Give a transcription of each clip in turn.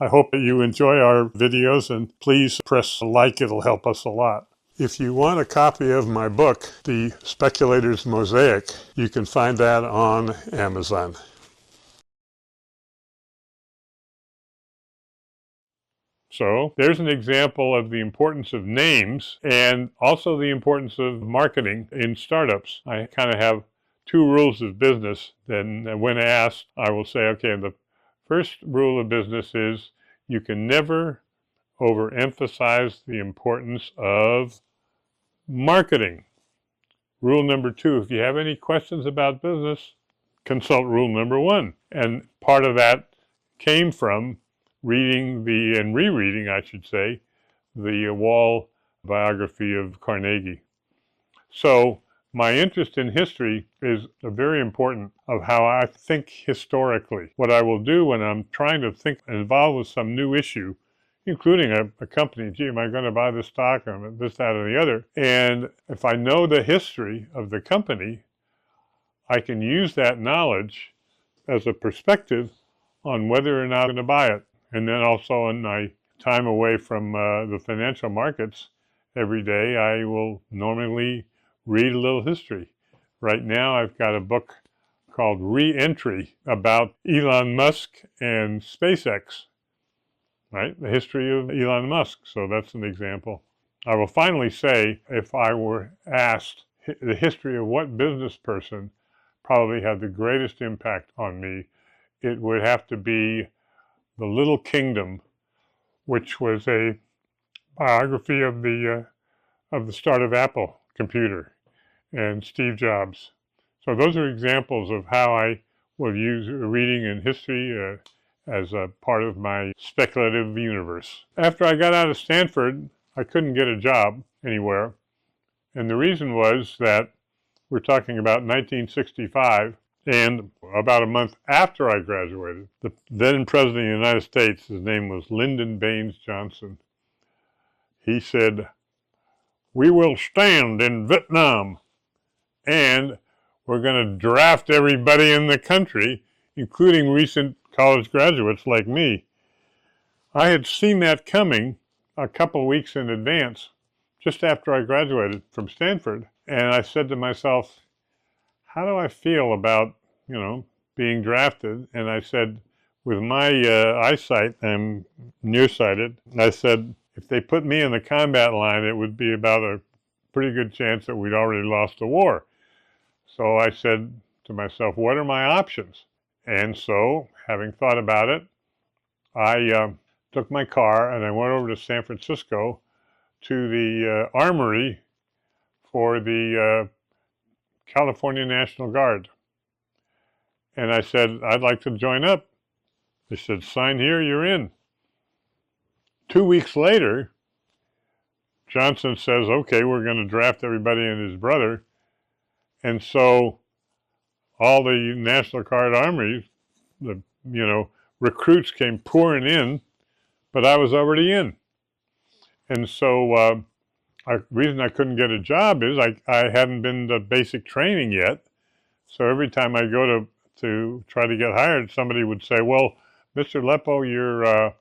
I hope that you enjoy our videos, and please press like, it'll help us a lot. If you want a copy of my book, The Speculator's Mosaic, you can find that on Amazon. So there's an example of the importance of names and also the importance of marketing in startups. I kind of have two rules of business. Then when asked, I will say, okay, the first rule of business is you can never overemphasize the importance of marketing. Rule number two, if you have any questions about business, consult rule number one. And part of that came from reading and rereading, I should say, the Wall biography of Carnegie. So my interest in history is very important of how I think historically. What I will do when I'm trying to think involved with some new issue, including a company, gee, am I going to buy this stock or this, that, or the other? And if I know the history of the company, I can use that knowledge as a perspective on whether or not I'm going to buy it. And then also in my time away from the financial markets every day, I will normally read a little history. Right now I've got a book called Re-Entry about Elon Musk and SpaceX, right? The history of Elon Musk. So that's an example. I will finally say, if I were asked the history of what business person probably had the greatest impact on me, it would have to be The Little Kingdom, which was a biography of the start of Apple computer and Steve Jobs. So those are examples of how I will use reading and history as a part of my speculative universe. After I got out of Stanford, I couldn't get a job anywhere. And the reason was that we're talking about 1965, and about a month after I graduated, the then President of the United States, his name was Lyndon Baines Johnson, he said, "We will stand in Vietnam, and we're going to draft everybody in the country, including recent college graduates like me." I had seen that coming a couple weeks in advance, just after I graduated from Stanford, and I said to myself, how do I feel about, being drafted? And I said, with my eyesight, I'm nearsighted, I said, if they put me in the combat line, it would be about a pretty good chance that we'd already lost the war. So I said to myself, what are my options? And so, having thought about it, I took my car and I went over to San Francisco to the armory for the California National Guard. And I said, I'd like to join up. They said, sign here, you're in. 2 weeks later, Johnson says, okay, we're going to draft everybody and his brother. And so all the National Guard armies, the recruits came pouring in, but I was already in. And so the reason I couldn't get a job is I hadn't been to basic training yet. So every time I go to try to get hired, somebody would say, well, Mr. Leppo,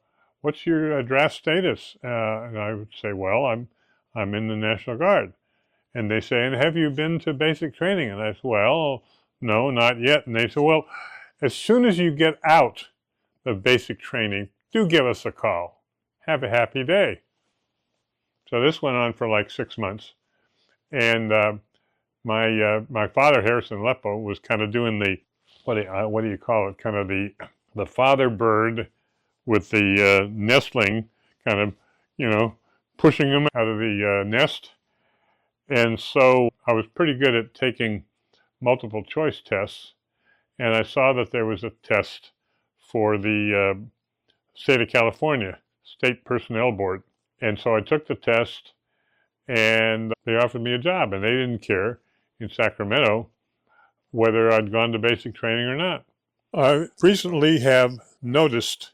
what's your draft status? And I would say, well, I'm in the National Guard. And they say, and have you been to basic training? And I said, well, no, not yet. And they said, well, as soon as you get out of basic training, do give us a call. Have a happy day. So this went on for like 6 months. And my father, Harrison Leppo, was kind of doing the, what do you call it, kind of the father bird with the nestling, kind of, pushing them out of the nest. And so I was pretty good at taking multiple choice tests, and I saw that there was a test for the state of California, State Personnel Board. And so I took the test, and they offered me a job, and they didn't care in Sacramento whether I'd gone to basic training or not. I recently have noticed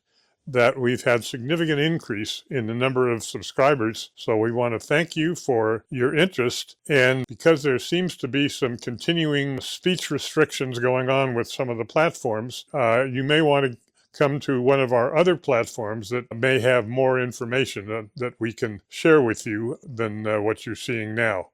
that we've had significant increase in the number of subscribers. So we want to thank you for your interest. And because there seems to be some continuing speech restrictions going on with some of the platforms, you may want to come to one of our other platforms that may have more information that we can share with you than what you're seeing now.